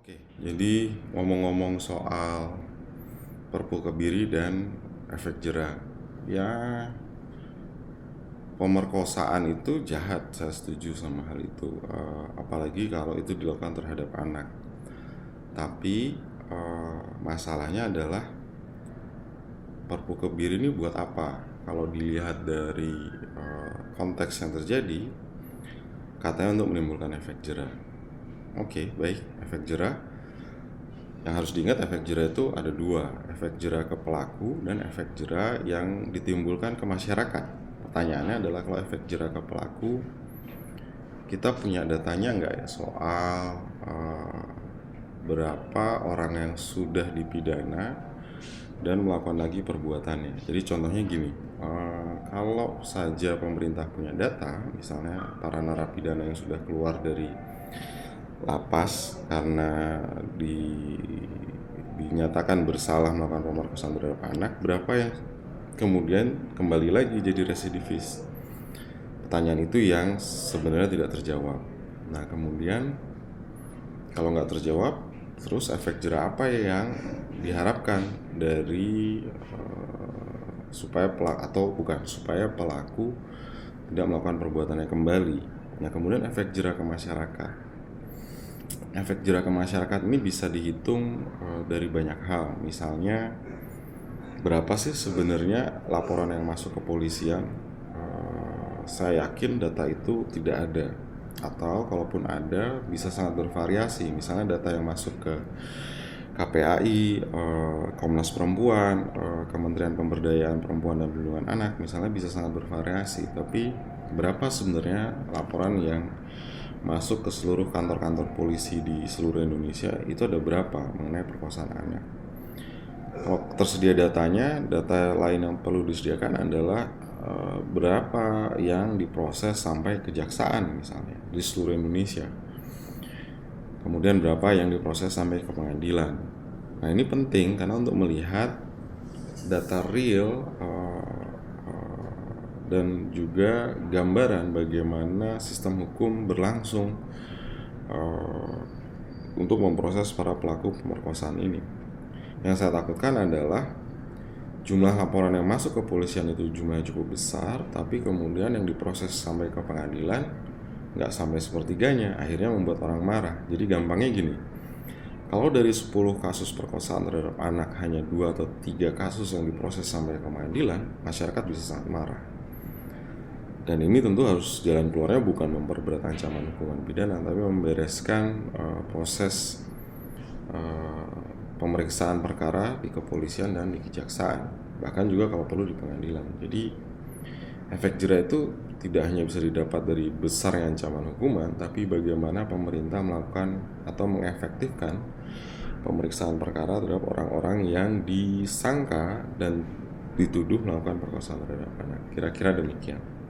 Oke, jadi ngomong-ngomong soal Perpu Kebiri dan efek jera, ya pemerkosaan itu jahat, saya setuju sama hal itu. Apalagi kalau itu dilakukan terhadap anak. Tapi masalahnya adalah Perpu Kebiri ini buat apa? Kalau dilihat dari konteks yang terjadi, katanya untuk menimbulkan efek jera. Oke, baik, efek jera. Yang harus diingat, efek jera itu ada dua, efek jera ke pelaku dan efek jera yang ditimbulkan ke masyarakat. Pertanyaannya adalah, kalau efek jera ke pelaku, kita punya datanya nggak ya soal berapa orang yang sudah dipidana dan melakukan lagi perbuatannya. Jadi contohnya gini, kalau saja pemerintah punya data, misalnya para narapidana yang sudah keluar dari lapas karena dinyatakan bersalah melakukan pemerkosaan terhadap anak, berapa yang kemudian kembali lagi jadi residivis? Pertanyaan itu yang sebenarnya tidak terjawab. Nah, kemudian kalau nggak terjawab, terus efek jera apa yang diharapkan dari supaya pelaku tidak melakukan perbuatannya kembali? Nah, kemudian efek jera ke masyarakat. Efek jera ke masyarakat ini bisa dihitung dari banyak hal. Misalnya, berapa sih sebenarnya laporan yang masuk ke polisian? Saya yakin data itu tidak ada, atau kalaupun ada bisa sangat bervariasi. Misalnya data yang masuk ke KPAI, Komnas Perempuan, Kementerian Pemberdayaan Perempuan dan Perlindungan Anak, misalnya bisa sangat bervariasi. Tapi berapa sebenarnya laporan yang masuk ke seluruh kantor-kantor polisi di seluruh Indonesia, itu ada berapa mengenai perkosaan anak? Kalau tersedia datanya, data lain yang perlu disediakan adalah berapa yang diproses sampai kejaksaan misalnya di seluruh Indonesia. Kemudian berapa yang diproses sampai ke pengadilan. Nah, ini penting karena untuk melihat data real dan juga gambaran bagaimana sistem hukum berlangsung untuk memproses para pelaku pemerkosaan ini. Yang saya takutkan adalah jumlah laporan yang masuk ke polisian itu jumlahnya cukup besar, tapi kemudian yang diproses sampai ke pengadilan nggak sampai sepertiganya, akhirnya membuat orang marah. Jadi gampangnya gini, kalau dari 10 kasus perkosaan terhadap anak hanya 2 atau 3 kasus yang diproses sampai ke pengadilan, masyarakat bisa sangat marah. Dan ini tentu harus jalan keluarnya bukan memperberat ancaman hukuman pidana, tapi membereskan proses pemeriksaan perkara di kepolisian dan di kejaksaan, bahkan juga kalau perlu di pengadilan. Jadi efek jera itu tidak hanya bisa didapat dari besarnya ancaman hukuman, tapi bagaimana pemerintah melakukan atau mengefektifkan pemeriksaan perkara terhadap orang-orang yang disangka dan dituduh melakukan perkosaan terhadap anak. Kira-kira demikian.